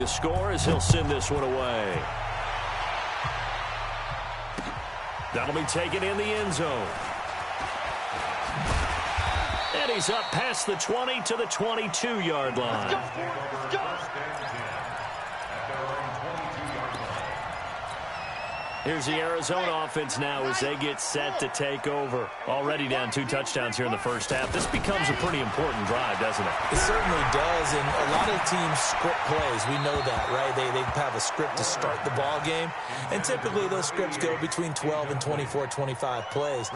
The score as he'll send this one away. That'll be taken in the end zone. And he's up past the 20 to the 22-yard line. Let's go. Here's the Arizona offense now as they get set to take over. Already down 2 touchdowns here in the first half. This becomes a pretty important drive, doesn't it? It certainly does, and a lot of teams script plays. We know that, right? They have a script to start the ball game, and typically those scripts go between 12 and 24, 25 plays.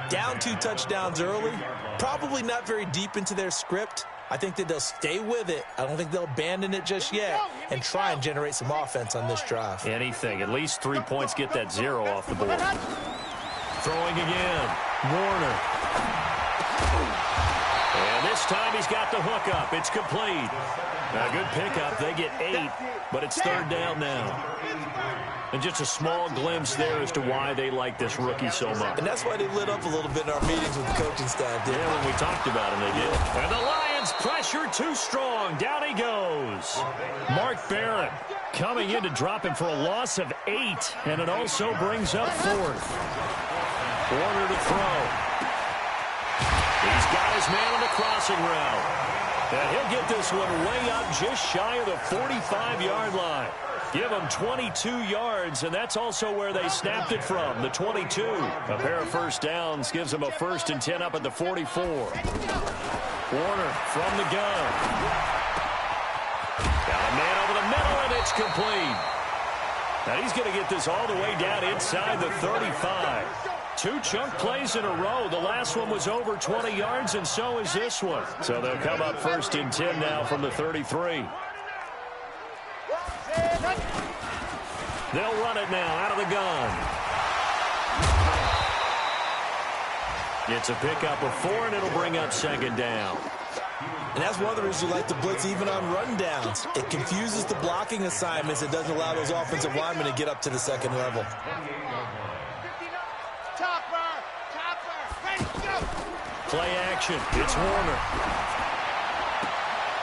Down 2 touchdowns early, probably not very deep into their script. I think that they'll stay with it. I don't think they'll abandon it just yet and try and generate some offense on this drive. Anything. At least 3 points get that 0 off the board. Throwing again. Warner. And this time he's got the hook up. It's complete. A good pickup. They get 8, but it's 3rd down now. And just a small glimpse there as to why they like this rookie so much. And that's why they lit up a little bit in our meetings with the coaching staff. Yeah, when we talked about him, they did. And the Lions pressure too strong. Down he goes. Mark Barrett coming in to drop him for a loss of 8. And it also brings up 4th. Warner to throw. He's got his man on the crossing route. And he'll get this one way up just shy of the 45-yard line. Give them 22 yards, and that's also where they snapped it from, the 22. A pair of first downs gives them a 1st and 10 up at the 44. Warner from the gun. Got a man over the middle, and it's complete. Now he's going to get this all the way down inside the 35. 2 chunk plays in a row. The last one was over 20 yards, and so is this one. So they'll come up 1st and 10 now from the 33. They'll run it now out of the gun. It's a pickup of 4, and it'll bring up 2nd down. And that's one of the reasons you like to blitz even on rundowns. It confuses the blocking assignments. It doesn't allow those offensive linemen to get up to the 2nd level. Play action. It's Warner.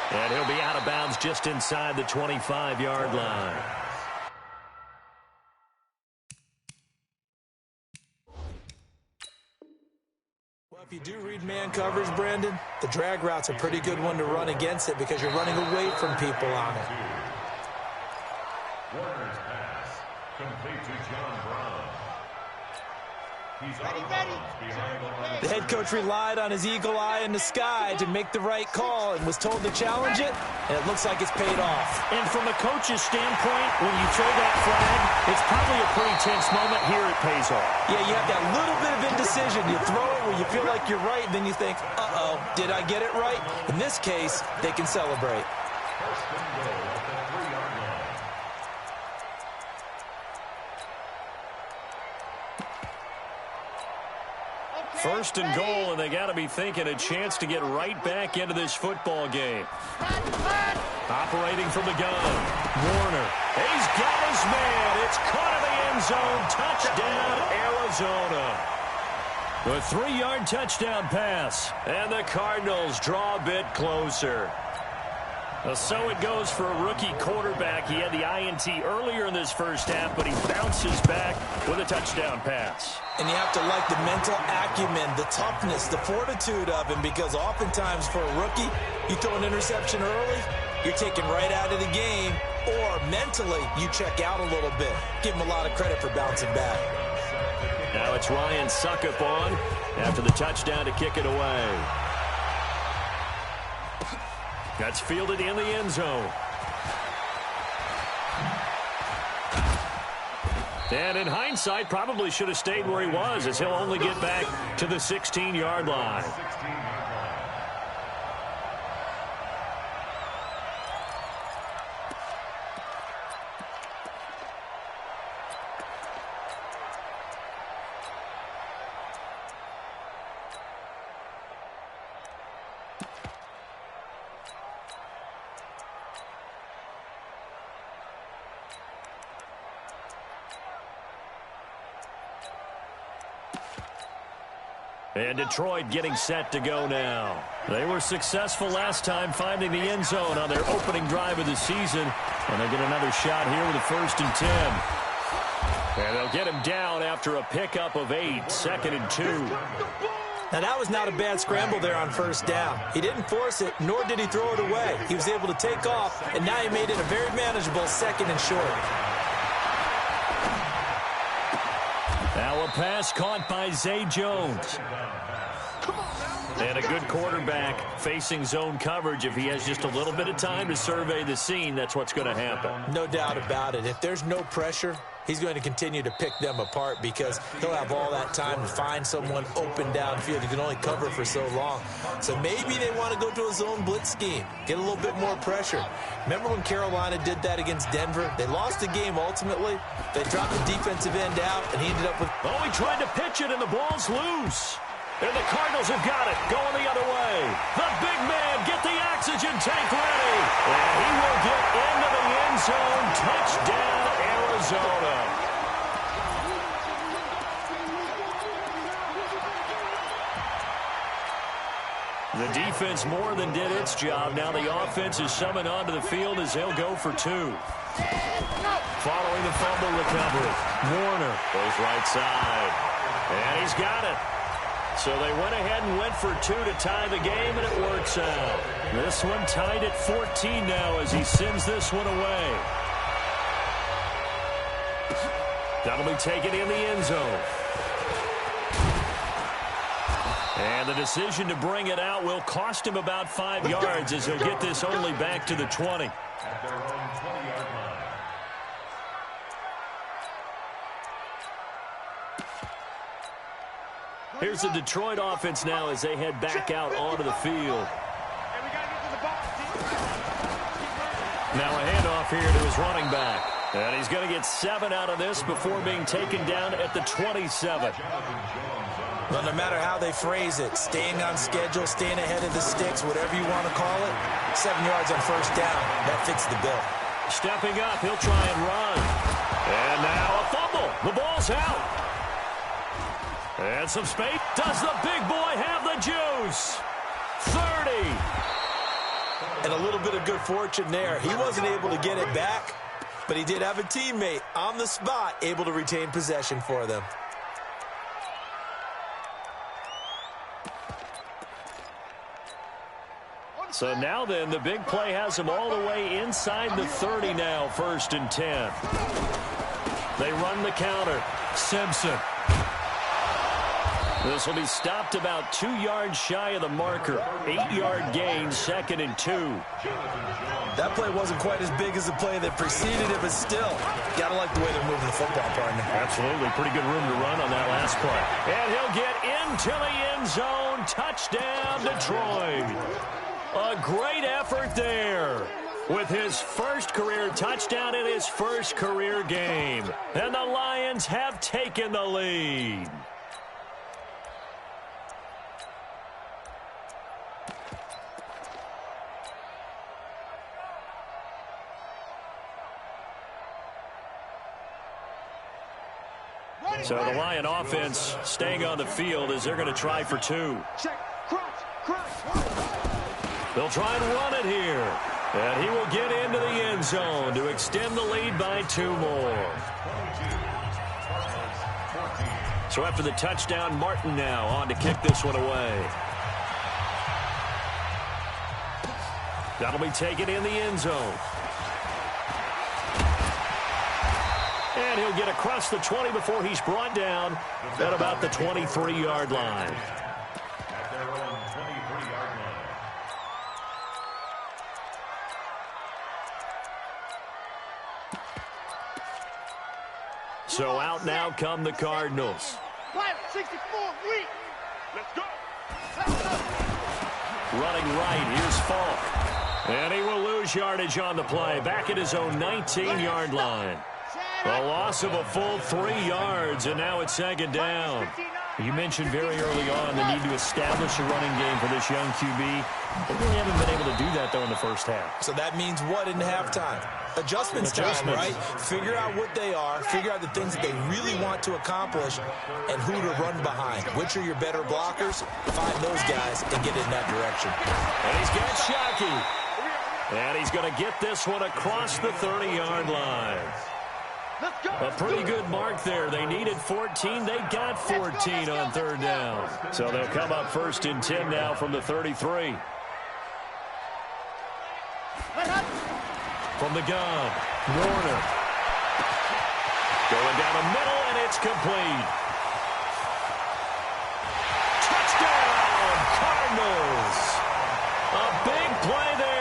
And he'll be out of bounds just inside the 25-yard line. Well, if you do read man coverage, Brandon, the drag route's a pretty good one to run against it because you're running away from people on it. Warner's pass complete to John Brown. He's out of bounds behind the line. The head coach relied on his eagle eye in the sky to make the right call and was told to challenge it, and it looks like it's paid off. And from a coach's standpoint, when you throw that flag, it's probably a pretty tense moment. Here it pays off. Yeah, you have that little bit of indecision. You throw it where you feel like you're right, and then you think, uh-oh, did I get it right? In this case, they can celebrate. First and goal at the 3-yard line. First and goal, and they got to be thinking a chance to get right back into this football game. Operating from the gun. Warner. He's got his man. It's caught in the end zone. Touchdown, Arizona. The 3-yard touchdown pass. And the Cardinals draw a bit closer. So it goes for a rookie quarterback. He had the INT earlier in this first half, but he bounces back with a touchdown pass. And you have to like the mental acumen, the toughness, the fortitude of him, because oftentimes for a rookie, you throw an interception early, you're taken right out of the game, or mentally you check out a little bit. Give him a lot of credit for bouncing back. Now it's Ryan Suckup on after the touchdown to kick it away. That's fielded in the end zone. And in hindsight, probably should have stayed where he was, as he'll only get back to the 16-yard line. And Detroit getting set to go now. They were successful last time finding the end zone on their opening drive of the season. And they get another shot here with a 1st and 10. And they'll get him down after a pickup of 8, 2nd and 2. Now, that was not a bad scramble there on 1st down. He didn't force it, nor did he throw it away. He was able to take off, and now he made it a very manageable 2nd and short. Now a pass caught by Zay Jones. And a good quarterback facing zone coverage. If he has just a little bit of time to survey the scene, that's what's going to happen. No doubt about it. If there's no pressure, he's going to continue to pick them apart because he'll have all that time to find someone open downfield. He can only cover for so long. So maybe they want to go to a zone blitz scheme, get a little bit more pressure. Remember when Carolina did that against Denver? They lost the game ultimately. They dropped the defensive end out, and he ended up with... Oh, he tried to pitch it, and the ball's loose. And the Cardinals have got it, going the other way. The big man, get the oxygen tank ready. And he will get into the end zone. Touchdown, Arizona. The defense more than did its job. Now the offense is summoned onto the field as they'll go for 2. Following the fumble recovery, Warner goes right side. And he's got it. So they went ahead and went for 2 to tie the game, and it works out. This one tied at 14 now as he sends this one away. That'll be taken in the end zone. And the decision to bring it out will cost him about 5 yards as he'll get this only back to the 20. Here's the Detroit offense now as they head back out onto the field. Now a handoff here to his running back. And he's going to get 7 out of this before being taken down at the 27. Well, no matter how they phrase it, staying on schedule, staying ahead of the sticks, whatever you want to call it, 7 yards on 1st down, that fits the bill. Stepping up, he'll try and run. And now a fumble. The ball's out. And some space. Does the big boy have the juice? 30. And a little bit of good fortune there. He wasn't able to get it back, but he did have a teammate on the spot able to retain possession for them. So now then, the big play has him all the way inside the 30 now, 1st and 10. They run the counter. Simpson. This will be stopped about 2 yards shy of the marker. 8-yard gain, 2nd and 2. That play wasn't quite as big as the play that preceded it, but still, gotta like the way they're moving the football, partner. Absolutely. Pretty good room to run on that last play. And he'll get into the end zone. Touchdown, Detroit. A great effort there with his first career touchdown in his first career game. And the Lions have taken the lead. So the Lion offense staying on the field as they're going to try for 2. They'll try and run it here. And he will get into the end zone to extend the lead by 2 more. So after the touchdown, Martin now on to kick this one away. That'll be taken in the end zone. And he'll get across the 20 before he's brought down at about the 23-yard line. So out now come the Cardinals. 64, let's go. Running right, here's Falk. And he will lose yardage on the play, back at his own 19-yard line. A loss of a full 3 yards, and now it's 2nd down. You mentioned very early on the need to establish a running game for this young QB. They really haven't been able to do that, though, in the first half. So that means what in halftime? Adjustments time, right? Figure out what they are, figure out the things that they really want to accomplish, and who to run behind. Which are your better blockers? Find those guys and get in that direction. And he's got Shockey. And he's going to get this one across the 30-yard line. A pretty good mark there. They needed 14. They got 14 on third down. So they'll come up 1st and 10 now from the 33. From the gun, Warner. Going down the middle, and it's complete. Touchdown, Cardinals. A big play there.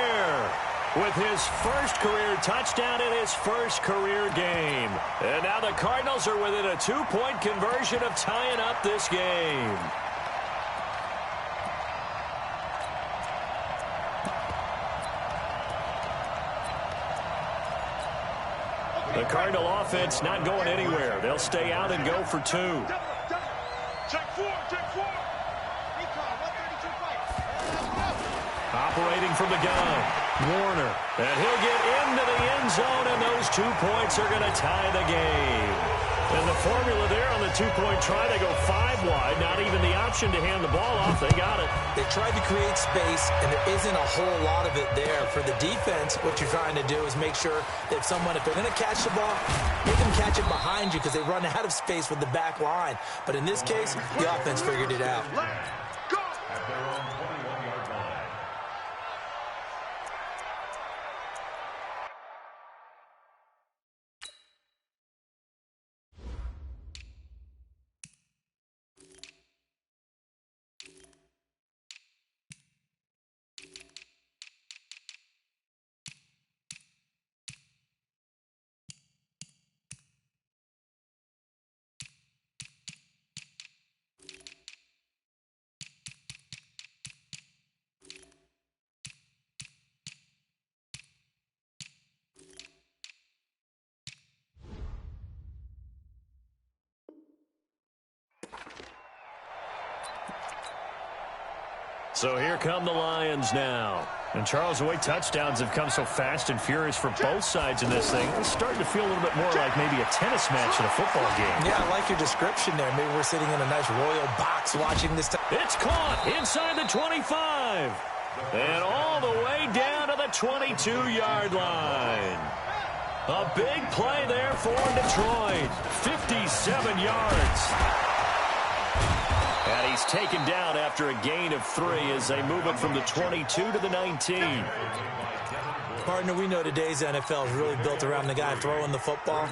With his first career touchdown in his first career game. And now the Cardinals are within a 2-point conversion of tying up this game. The Cardinal offense not going anywhere. They'll stay out and go for 2. Check 4. Operating from the gun. Warner, and he'll get into the end zone, and those 2 points are going to tie the game. And the formula there on the 2-point try, they go 5 wide, not even the option to hand the ball off. They got it. They tried to create space, and there isn't a whole lot of it there. For the defense, what you're trying to do is make sure that if they're going to catch the ball, make them catch it behind you because they run out of space with the back line. But in this case, the offense figured it out. So here come the Lions now. And, Charles, the way touchdowns have come so fast and furious for both sides in this thing, it's starting to feel a little bit more like maybe a tennis match in a football game. Yeah, I like your description there. Maybe we're sitting in a nice royal box watching this. It's caught inside the 25. And all the way down to the 22-yard line. A big play there for Detroit. 57 yards. And he's taken down after a gain of 3 as they move it from the 22 to the 19. Partner, we know today's NFL is really built around the guy throwing the football.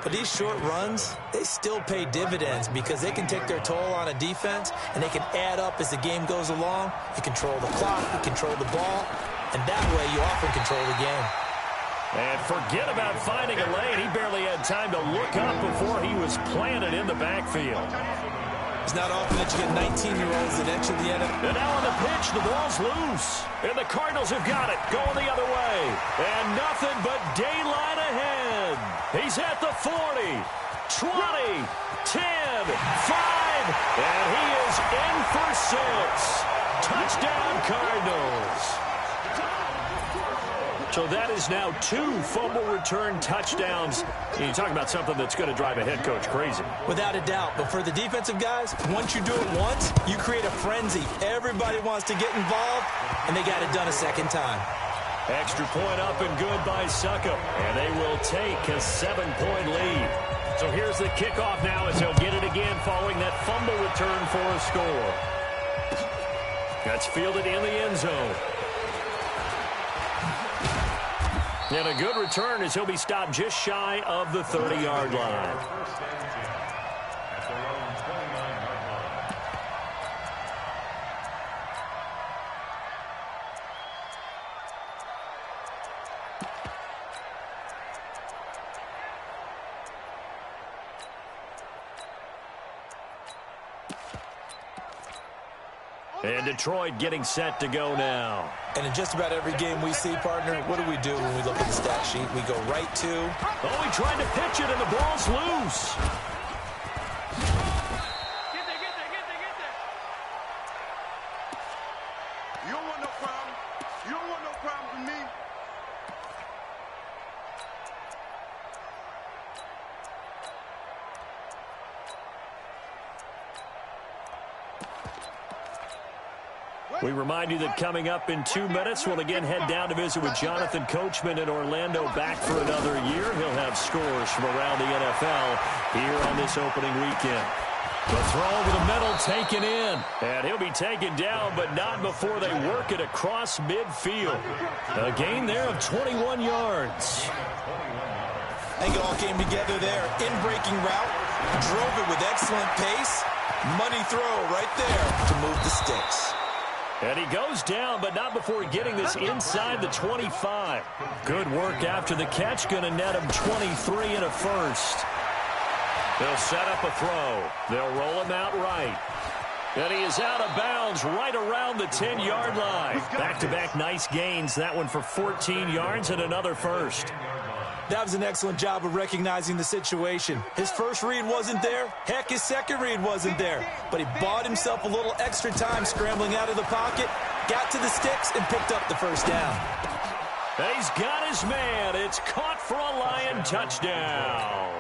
But these short runs, they still pay dividends because they can take their toll on a defense and they can add up as the game goes along. You control the clock, you control the ball, and that way you often control the game. And forget about finding a lane. He barely had time to look up before he was planted in the backfield. It's not often that you get 19-year-olds that enter the NFL. And now on the pitch, the ball's loose. And the Cardinals have got it, going the other way. And nothing but daylight ahead. He's at the 40, 20, 10, 5. And he is in for 6. Touchdown, Cardinals. So that is now 2 fumble return touchdowns. You talk about something that's going to drive a head coach crazy. Without a doubt. But for the defensive guys, once you do it once, you create a frenzy. Everybody wants to get involved, and they got it done a second time. Extra point up and good by Succop. And they will take a 7-point lead. So here's the kickoff now as he'll get it again following that fumble return for a score. That's fielded in the end zone. And a good return as he'll be stopped just shy of the 30-yard line. And Detroit getting set to go now. And in just about every game we see, partner, what do we do when we look at the stat sheet? We go right to... Oh, he tried to pitch it, and the ball's loose. We remind you that coming up in 2 minutes, we'll again head down to visit with Jonathan Coachman in Orlando, back for another year. He'll have scores from around the NFL here on this opening weekend. The throw over the middle taken in. And he'll be taken down, but not before they work it across midfield. A gain there of 21 yards. I think it all came together there. In-breaking route, drove it with excellent pace. Money throw right there to move the sticks. And he goes down, but not before getting this inside the 25. Good work after the catch. Going to net him 23 and a first. They'll set up a throw. They'll roll him out right. And he is out of bounds right around the 10-yard line. Back-to-back nice gains. That one for 14 yards and another first. That was an excellent job of recognizing the situation. His first read wasn't there. Heck, his second read wasn't there. But he bought himself a little extra time scrambling out of the pocket, got to the sticks, and picked up the first down. He's got his man. It's caught for a Lion touchdown.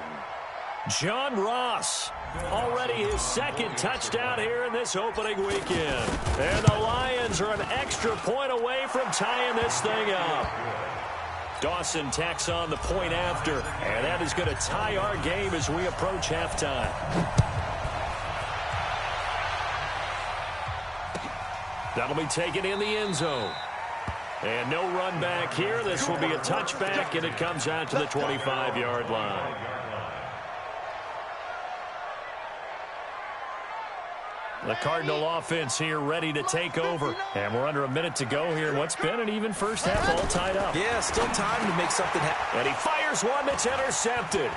John Ross, already his second touchdown here in this opening weekend. And the Lions are an extra point away from tying this thing up. Dawson tacks on the point after, and that is going to tie our game as we approach halftime. That'll be taken in the end zone. And no run back here. This will be a touchback, and it comes out to the 25-yard line. The Cardinal offense here ready to take over. And we're under a minute to go here. What's been an even first half all tied up. Yeah, still time to make something happen. And he fires one that's intercepted.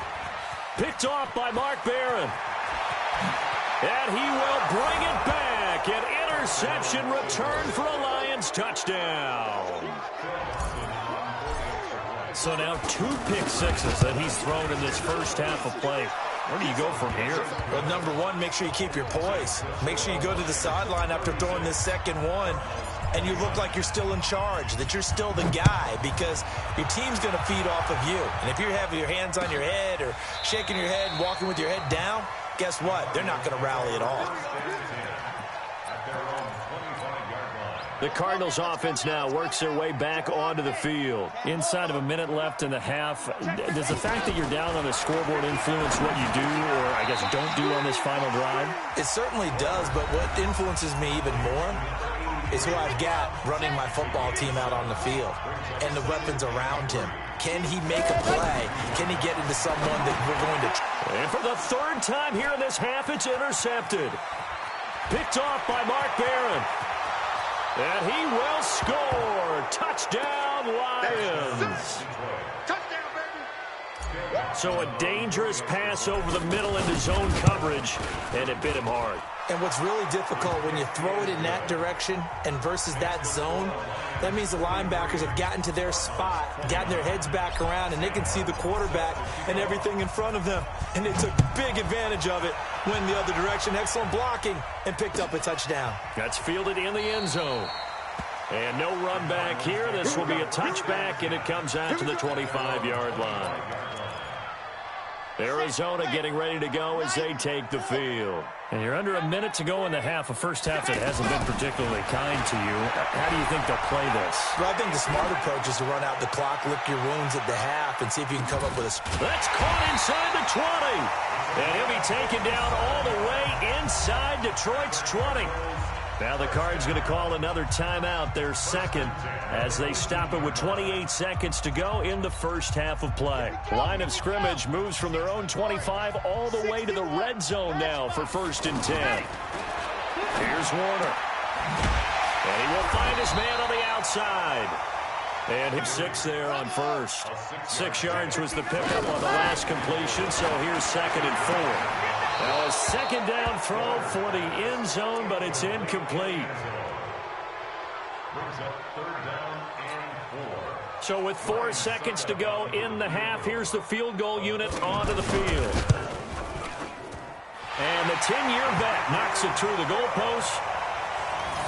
Picked off by Mark Barron. And he will bring it back. An interception return for a Lions touchdown. So now 2 pick sixes that he's thrown in this first half of play. Where do you go from here? Well, number one, make sure you keep your poise. Make sure you go to the sideline after throwing this second one, and you look like you're still in charge, that you're still the guy, because your team's going to feed off of you. And if you're having your hands on your head or shaking your head and walking with your head down, guess what? They're not going to rally at all. The Cardinals offense now works their way back onto the field. Inside of a minute left in the half, does the fact that you're down on the scoreboard influence what you do, or I guess don't do on this final drive? It certainly does, but what influences me even more is who I've got running my football team out on the field and the weapons around him. Can he make a play? Can he get into someone that we're going to... And for the third time here in this half, it's intercepted. Picked off by Mark Barron. And he will score. Touchdown, Lions. Touchdown, baby. So a dangerous pass over the middle into zone coverage, and it bit him hard. And what's really difficult when you throw it in that direction and versus that zone, that means the linebackers have gotten to their spot, gotten their heads back around, and they can see the quarterback and everything in front of them. And they took big advantage of it, went the other direction, excellent blocking, and picked up a touchdown. That's fielded in the end zone. And no run back here. This will be a touchback, and it comes out to the 25-yard line. Arizona getting ready to go as they take the field. And you're under a minute to go in the half, a first half that hasn't been particularly kind to you. How do you think they'll play this? Well, I think the smart approach is to run out the clock, lick your wounds at the half, and see if you can come up with a... That's caught inside the 20. And he'll be taken down all the way inside Detroit's 20. Now the Cards going to call another timeout, their second, as they stop it with 28 seconds to go in the first half of play. Line of scrimmage moves from their own 25 all the way to the red zone now for 1st and 10. Here's Warner. And he will find his man on the outside. And hit 6 there on first. 6 yards was the pickup on the last completion, so here's 2nd and 4. Now a second down throw for the end zone, but it's incomplete. So with 4 seconds to go in the half, here's the field goal unit onto the field. And the 10-year vet knocks it through the goalpost.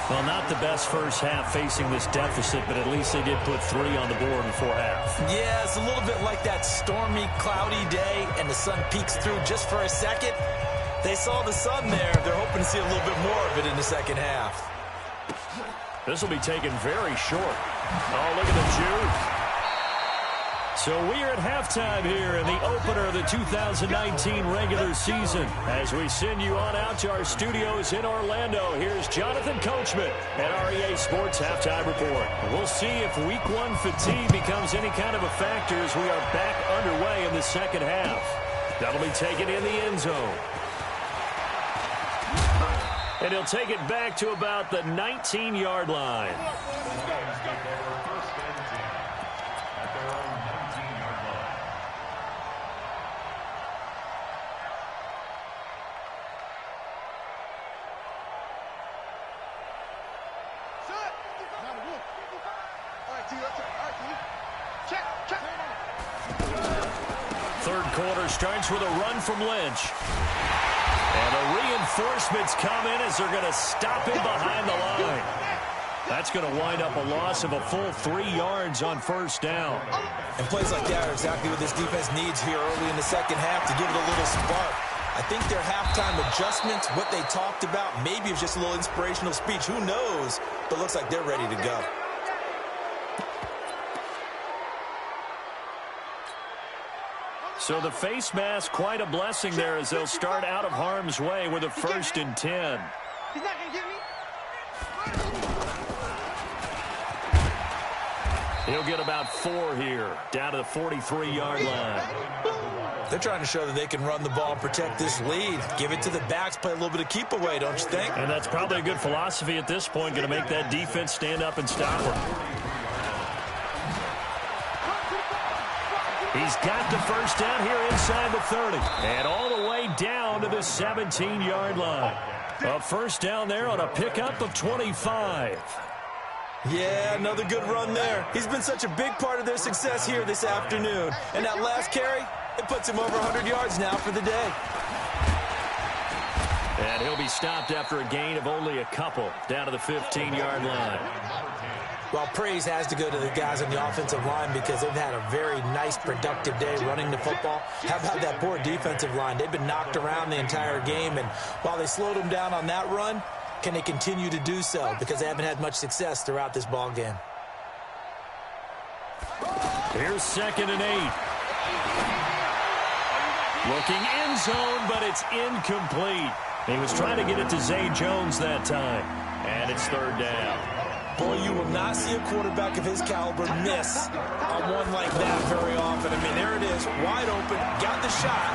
Well, not the best first half facing this deficit, but at least they did put 3 on the board before half. Yeah, it's a little bit like that stormy, cloudy day, and the sun peeks through just for a second. They saw the sun there. They're hoping to see a little bit more of it in the second half. This will be taken very short. Oh, look at the juke. So we are at halftime here in the opener of the 2019 regular season. As we send you on out to our studios in Orlando, here's Jonathan Coachman at REA Sports Halftime Report. We'll see if Week 1 fatigue becomes any kind of a factor as we are back underway in the second half. That'll be taken in the end zone. And he'll take it back to about the 19-yard line. Third quarter starts with a run from Lynch. And the reinforcements come in as they're going to stop him behind the line. That's going to wind up a loss of a full 3 yards on first down. And plays like that are exactly what this defense needs here early in the second half to give it a little spark. I think their halftime adjustments, what they talked about, maybe it's just a little inspirational speech. Who knows? But it looks like they're ready to go. So the face mask, quite a blessing there as they'll start out of harm's way with a 1st and 10. He's not going to get me. He'll get about 4 here, down to the 43-yard line. They're trying to show that they can run the ball, protect this lead. Give it to the backs, play a little bit of keep away, don't you think? And that's probably a good philosophy at this point, going to make that defense stand up and stop them. He's got the first down here inside the 30. And all the way down to the 17-yard line. A first down there on a pickup of 25. Yeah, another good run there. He's been such a big part of their success here this afternoon. And that last carry, it puts him over 100 yards now for the day. And he'll be stopped after a gain of only a couple, down to the 15-yard line. Well, praise has to go to the guys on the offensive line because they've had a very nice, productive day running the football. How about that poor defensive line? They've been knocked around the entire game, and while they slowed them down on that run, can they continue to do so? Because they haven't had much success throughout this ball game. Here's 2nd and 8. Looking end zone, but it's incomplete. He was trying to get it to Zay Jones that time, and it's 3rd down. Boy, you will not see a quarterback of his caliber miss on one like that very often. I mean, there it is, wide open, got the shot,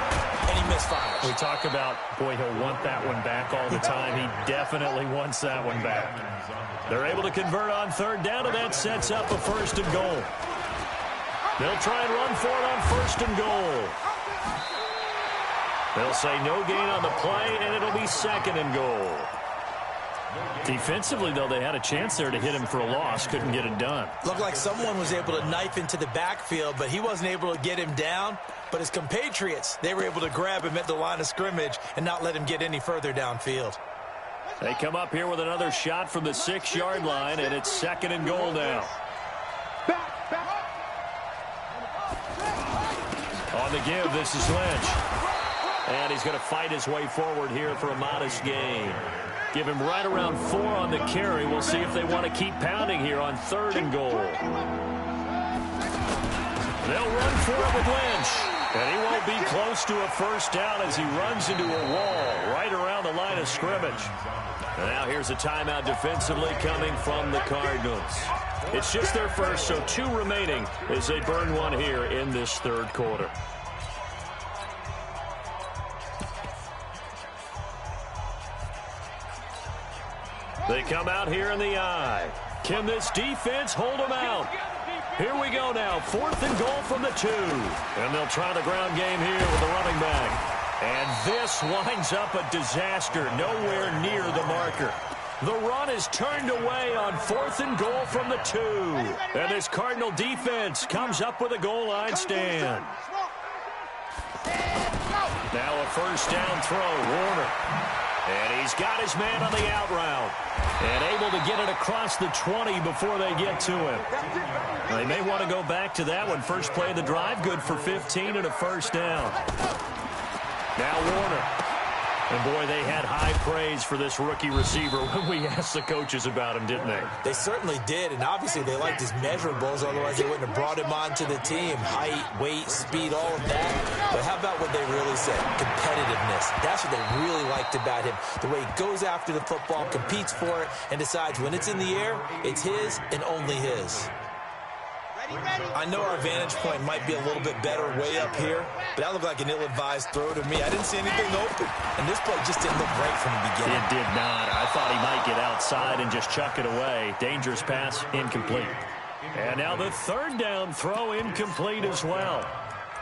and he misfires. We talk about, boy, he'll want that one back all the time. He definitely wants that one back. They're able to convert on 3rd down, and that sets up a 1st and goal. They'll try and run for it on 1st and goal. They'll say no gain on the play, and it'll be 2nd and goal. Defensively, though, they had a chance there to hit him for a loss. Couldn't get it done. Looked like someone was able to knife into the backfield, but he wasn't able to get him down. But his compatriots, they were able to grab him at the line of scrimmage and not let him get any further downfield. They come up here with another shot from the 6-yard line, and it's 2nd and goal now. On the give, this is Lynch. And he's going to fight his way forward here for a modest gain. Give him right around 4 on the carry. We'll see if they want to keep pounding here on 3rd and goal. They'll run for it with Lynch. And he won't be close to a first down as he runs into a wall right around the line of scrimmage. And now here's a timeout defensively coming from the Cardinals. It's just their first, so 2 remaining as they burn one here in this 3rd quarter. They come out here in the eye. Can this defense hold them out? Here we go now. 4th and goal from the 2. And they'll try the ground game here with the running back. And this winds up a disaster. Nowhere near the marker. The run is turned away on 4th and goal from the 2. And this Cardinal defense comes up with a goal line stand. Now a first down throw. Warner. And he's got his man on the out route. And able to get it across the 20 before they get to him. They may want to go back to that one. First play of the drive, good for 15 and a first down. Now Warner. And, boy, they had high praise for this rookie receiver when we asked the coaches about him, didn't they? They certainly did, and obviously they liked his measurables. Otherwise, they wouldn't have brought him onto the team. Height, weight, speed, all of that. But how about what they really said? Competitiveness. That's what they really liked about him. The way he goes after the football, competes for it, and decides when it's in the air, it's his and only his. I know our vantage point might be a little bit better way up here, but that looked like an ill-advised throw to me. I didn't see anything open, and this play just didn't look right from the beginning. It did not. I thought he might get outside and just chuck it away. Dangerous pass, incomplete. And now the third down throw, incomplete as well.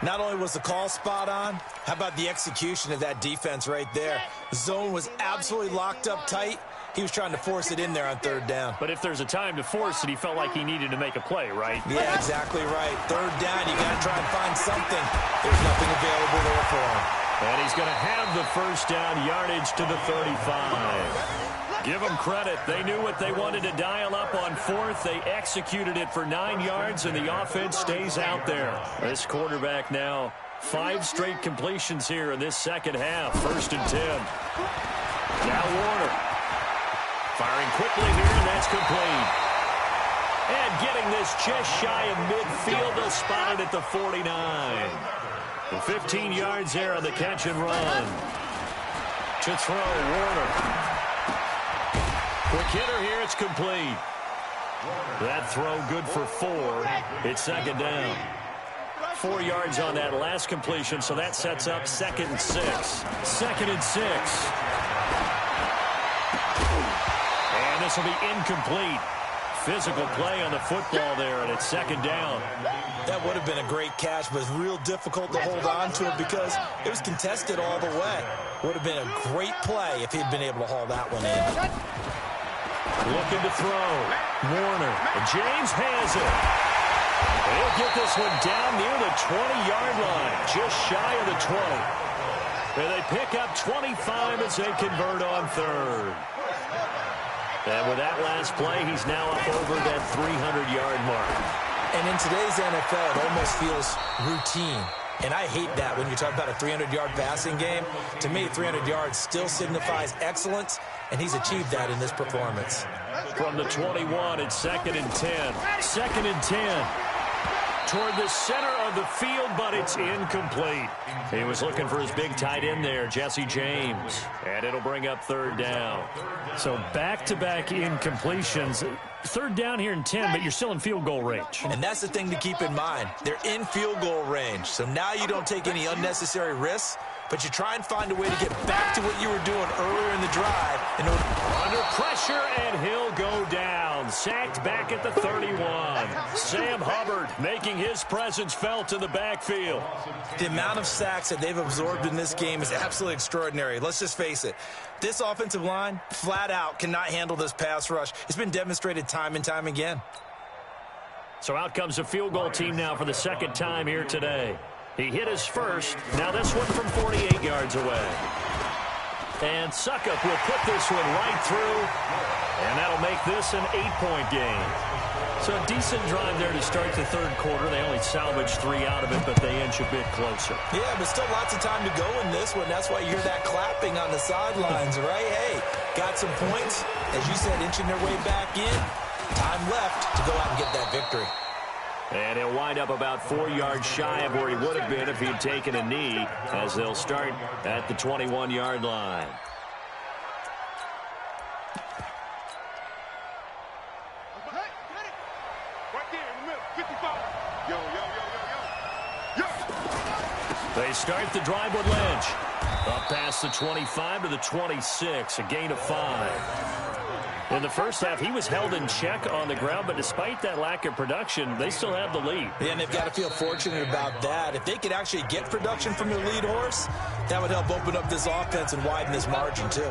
Not only was the call spot on, how about the execution of that defense right there? The zone was absolutely locked up tight. He was trying to force it in there on third down. But if there's a time to force it, he felt like he needed to make a play, right? Yeah, exactly right. Third down, you got to try and find something. There's nothing available there for him. And he's going to have the first down, yardage to the 35. Give them credit. They knew what they wanted to dial up on fourth. They executed it for 9 yards, and the offense stays out there. This quarterback now, 5 straight completions here in this second half. 1st and 10. Now Warner. Firing quickly here, and that's complete. And getting this just shy of midfield, they'll spot it at the 49. The 15 yards there on the catch and run. To throw, Warner. Quick hitter here, it's complete. That throw good for 4. It's second down. 4 yards on that last completion, so that sets up 2nd and 6. 2nd and 6. And this will be incomplete. Physical play on the football there, and it's 2nd down. That would have been a great catch, but it's real difficult to hold on to it because it was contested all the way. Would have been a great play if he'd been able to haul that one in. Looking to throw. Warner. And James has it. He'll get this one down near the 20-yard line, just shy of the 20. And they pick up 25 as they convert on third. And with that last play, he's now up over that 300-yard mark. And in today's NFL, it almost feels routine. And I hate that when you talk about a 300-yard passing game. To me, 300 yards still signifies excellence, and he's achieved that in this performance. From the 21, it's 2nd and 10. 2nd and 10. Toward the center of the field, but it's incomplete. He was looking for his big tight end there, Jesse James. And it'll bring up 3rd down. So back-to-back incompletions. 3rd down here in 10, but you're still in field goal range. And that's the thing to keep in mind. They're in field goal range. So now you don't take any unnecessary risks, but you try and find a way to get back to what you were doing earlier in the drive. Under pressure, and he'll go down. Sacked back at the 31. Sam Hubbard making his presence felt in the backfield. The amount of sacks that they've absorbed in this game is absolutely extraordinary. Let's just face it. This offensive line, flat out, cannot handle this pass rush. It's been demonstrated time and time again. So out comes the field goal team now for the 2nd time here today. He hit his first. Now this one from 48 yards away. And Suckup will put this one right through. And that'll make this an 8-point game. So a decent drive there to start the 3rd quarter. They only salvaged 3 out of it, but they inch a bit closer. Yeah, but still lots of time to go in this one. That's why you hear that clapping on the sidelines, right? Hey, got some points. As you said, inching their way back in. Time left to go out and get that victory. And he'll wind up about 4 yards shy of where he would have been if he'd taken a knee, as they'll start at the 21-yard line. They start the drive with Lynch. Up past the 25 to the 26, a gain of 5. In the first half, he was held in check on the ground, but despite that lack of production, they still have the lead. Yeah, and they've got to feel fortunate about that. If they could actually get production from their lead horse, that would help open up this offense and widen this margin, too.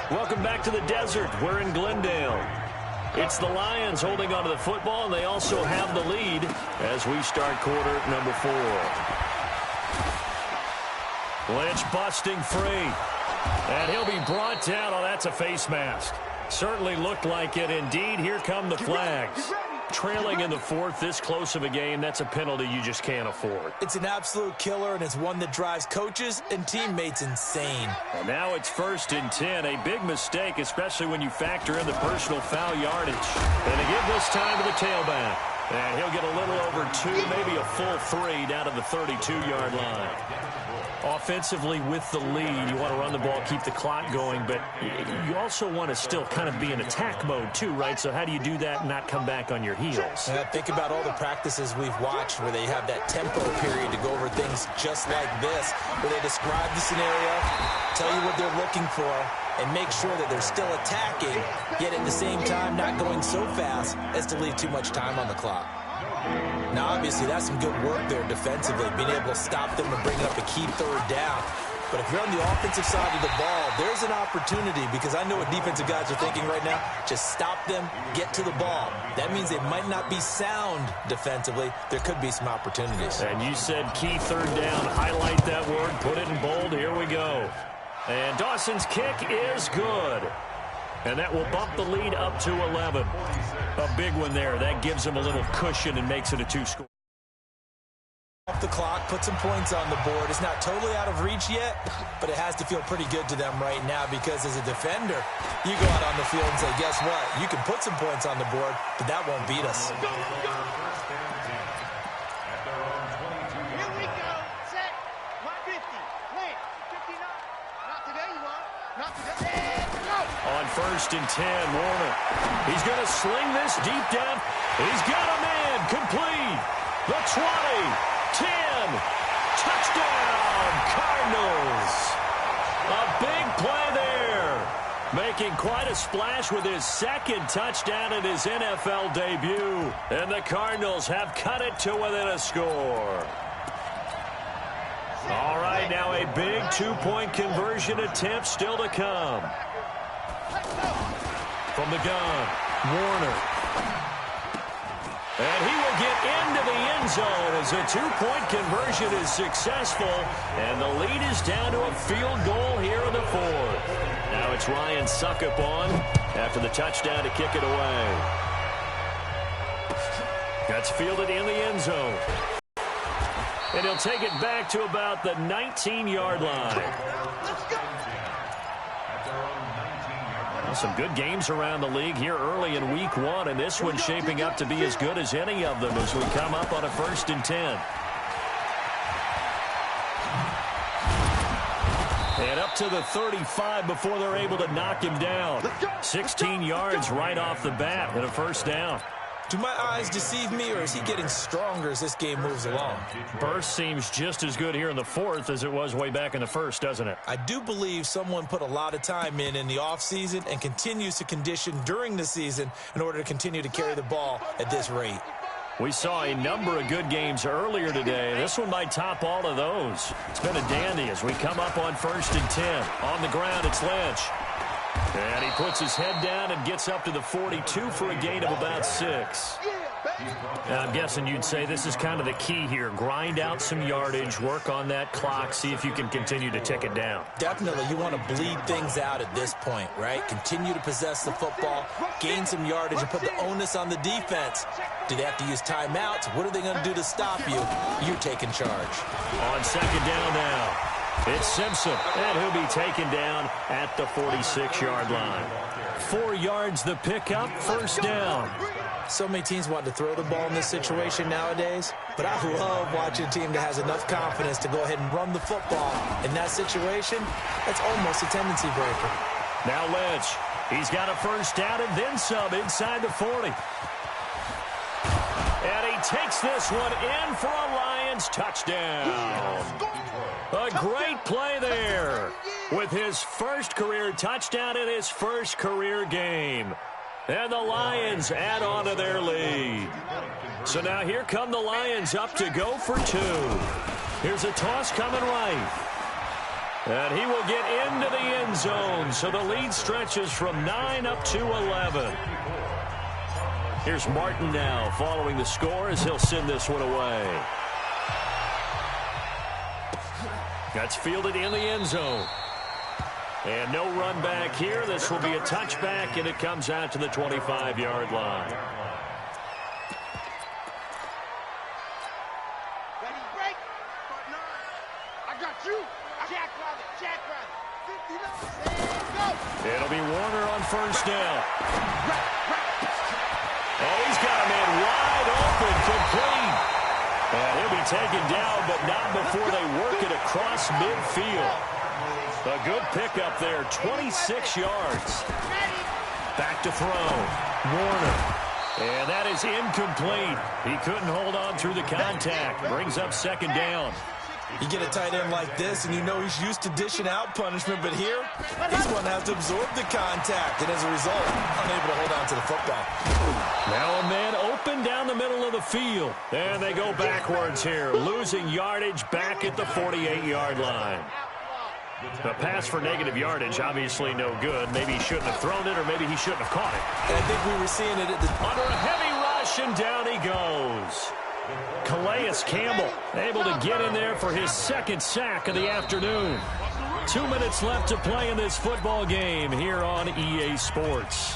Welcome back to the desert. We're in Glendale. It's the Lions holding onto the football, and they also have the lead as we start quarter number 4. Lynch busting free. And he'll be brought down. Oh, that's a face mask. Certainly looked like it. Indeed, here come the flags. Trailing in the fourth, this close of a game, that's a penalty you just can't afford. It's an absolute killer, and it's one that drives coaches and teammates insane. And now it's 1st and 10. A big mistake, especially when you factor in the personal foul yardage. And they give this time to the tailback. And he'll get a little over 2, maybe a full 3 down to the 32-yard line. Offensively with the lead, you want to run the ball, keep the clock going, but you also want to still kind of be in attack mode too, right? So how do you do that and not come back on your heels? Think about all the practices we've watched where they have that tempo period to go over things just like this, where they describe the scenario, tell you what they're looking for, and make sure that they're still attacking, yet at the same time not going so fast as to leave too much time on the clock. Now, obviously, that's some good work there defensively, being able to stop them and bring up a key 3rd down. But if you're on the offensive side of the ball, there's an opportunity, because I know what defensive guys are thinking right now. Just stop them, get to the ball. That means they might not be sound defensively. There could be some opportunities. And you said key 3rd down. Highlight that word, put it in bold. Here we go. And Dawson's kick is good. And that will bump the lead up to 11. A big one there. That gives them a little cushion and makes it a 2-score. Off the clock, put some points on the board. It's not totally out of reach yet, but it has to feel pretty good to them right now, because as a defender, you go out on the field and say, guess what? You can put some points on the board, but that won't beat us. Here we go. Set. 150. Plant. 59. Not today, you want. Not today. On 1st and 10, Warner. He's going to sling this deep down. He's got a man complete. The 20, 10, touchdown, Cardinals. A big play there. Making quite a splash with his 2nd touchdown in his NFL debut. And the Cardinals have cut it to within a score. All right, now a big 2-point conversion attempt still to come. From the gun, Warner. And he will get into the end zone as a 2-point conversion is successful. And the lead is down to a field goal here in the 4th. Now it's Ryan Suckup on after the touchdown to kick it away. That's fielded in the end zone. And he'll take it back to about the 19-yard line. Some good games around the league here early in week 1, and this one's shaping up to be as good as any of them as we come up on a 1st and 10. And up to the 35 before they're able to knock him down. 16 yards right off the bat and a 1st down. Do my eyes deceive me, or is he getting stronger as this game moves along? Burst seems just as good here in the 4th as it was way back in the 1st, doesn't it? I do believe someone put a lot of time in the offseason and continues to condition during the season in order to continue to carry the ball at this rate. We saw a number of good games earlier today. This one might top all of those. It's been a dandy as we come up on 1st and 10. On the ground, it's Lynch. And he puts his head down and gets up to the 42 for a gain of about 6. Now, I'm guessing you'd say this is kind of the key here. Grind out some yardage, work on that clock, see if you can continue to tick it down. Definitely. You want to bleed things out at this point, right? Continue to possess the football, gain some yardage, and put the onus on the defense. Do they have to use timeouts? What are they going to do to stop you? You're taking charge. On 2nd down now, it's Simpson, and he'll be taken down at the 46-yard line. 4 yards the pickup, 1st down. So many teams want to throw the ball in this situation nowadays, but I love watching a team that has enough confidence to go ahead and run the football. In that situation, that's almost a tendency breaker. Now Lynch, he's got a 1st down and then some inside the 40. And he takes this one in for a Lions touchdown. A great play there with his 1st career touchdown in his 1st career game. And the Lions add on to their lead. So now here come the Lions up to go for 2. Here's a toss coming right. And he will get into the end zone. So the lead stretches from 9 up to 11. Here's Martin now following the score as he'll send this one away. That's fielded in the end zone. And no run back here. This will be a touchback, and it comes out to the 25-yard line. It'll be Warner on first down. Oh, he's got a man wide open, complete. And he'll be taken down, but not before they work it across midfield. A good pickup there, 26 yards. Back to throw. Warner. And that is incomplete. He couldn't hold on through the contact. Brings up second down. You get a tight end like this, and you know he's used to dishing out punishment, but here, he's going to have to absorb the contact, and as a result, unable to hold on to the football. Now a man open down the middle of the field. And they go backwards here, losing yardage back at the 48-yard line. The pass for negative yardage, obviously no good. Maybe he shouldn't have thrown it, or maybe he shouldn't have caught it. And I think we were seeing it at the... Under a heavy rush, and down he goes. Calais Campbell able to get in there for his second sack of the afternoon. 2 minutes left to play in this football game here on EA Sports.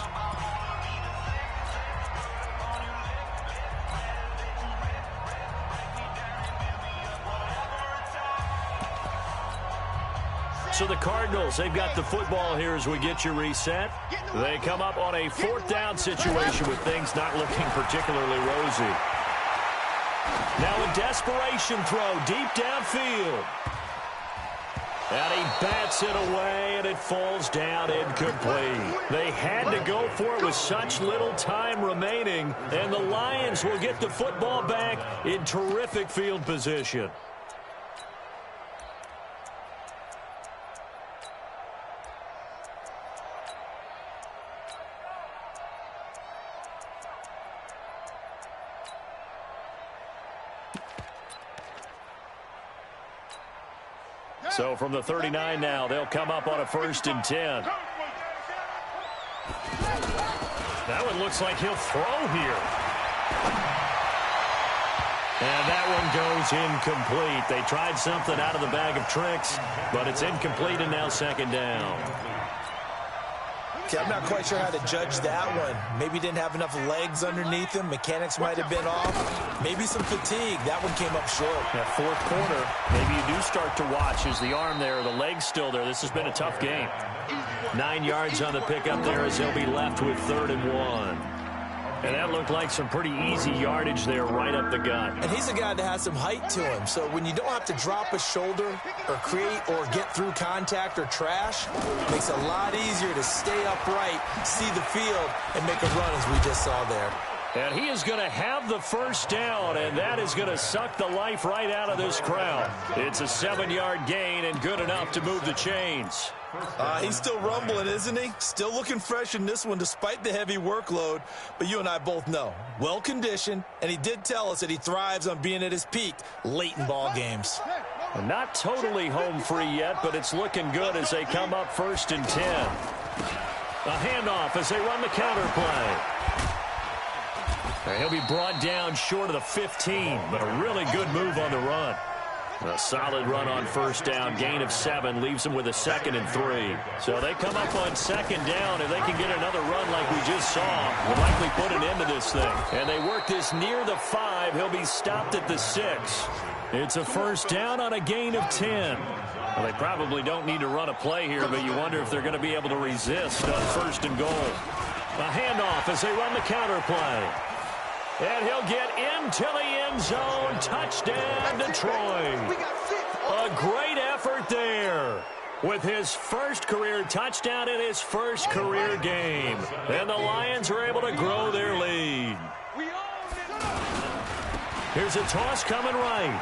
So the Cardinals, they've got the football here as we get you reset. They come up on a fourth down situation with things not looking particularly rosy. Now a desperation throw deep downfield. And he bats it away, and it falls down incomplete. They had to go for it with such little time remaining, and the Lions will get the football back in terrific field position. So from the 39 now, they'll come up on a 1st and 10. That one looks like he'll throw here. And that one goes incomplete. They tried something out of the bag of tricks, but it's incomplete, and now second down. Okay, I'm not quite sure how to judge that one. Maybe didn't have enough legs underneath him. Mechanics might have been off. Maybe some fatigue. That one came up short. That fourth quarter, maybe you do start to watch. Is the arm there, the leg's still there? This has been a tough game. 9 yards on the pickup there as he'll be left with 3rd and 1. And that looked like some pretty easy yardage there right up the gut. And he's a guy that has some height to him. So when you don't have to drop a shoulder or create or get through contact or trash, it makes it a lot easier to stay upright, see the field, and make a run as we just saw there. And he is going to have the first down, and that is going to suck the life right out of this crowd. It's a 7-yard gain and good enough to move the chains. He's still rumbling, isn't he? Still looking fresh in this one despite the heavy workload. But you and I both know, well-conditioned, and he did tell us that he thrives on being at his peak late in ball games. Not totally home free yet, but it's looking good as they come up 1st and 10. A handoff as they run the counter play. And he'll be brought down short of the 15, but a really good move on the run. A solid run on first down, gain of 7, leaves him with a 2nd and 3. So they come up on 2nd down. If they can get another run like we just saw, will likely put an end to this thing. And they work this near the 5. He'll be stopped at the 6. It's a 1st down on a gain of 10. Well, they probably don't need to run a play here, but you wonder if they're going to be able to resist on 1st and goal. A handoff as they run the counter play. And he'll get into the end zone. Touchdown, Detroit. A great effort there with his first career touchdown in his first career game. And the Lions are able to grow their lead. Here's a toss coming right.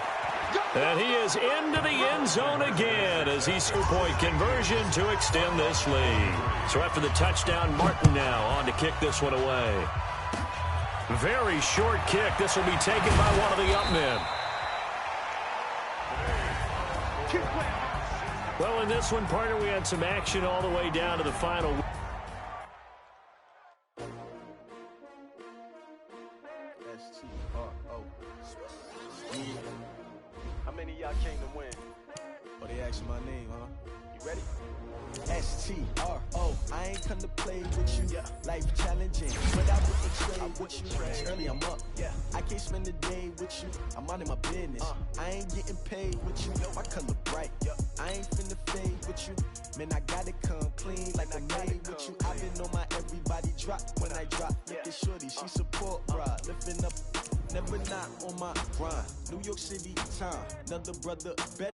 And he is into the end zone again as he two-point conversion to extend this lead. So after the touchdown, Martin now on to kick this one away. Very short kick. This will be taken by one of the up men. Well, in this one, partner, we had some action all the way down to the final. How many of y'all came to win? Oh, they asking my name, huh? You ready? S-T-R-O. I ain't come to play with you. Life challenging, but I wouldn't trade with you. It's early, I'm up. I can't spend the day with you. I'm minding my business. I ain't getting paid with you. My color bright. I ain't finna fade with you. Man, I gotta come clean like I made with you. I've been on my everybody drop when I drop. Look at shorty, she support ride. Lifting up, never not on my grind. New York City time. Another brother better.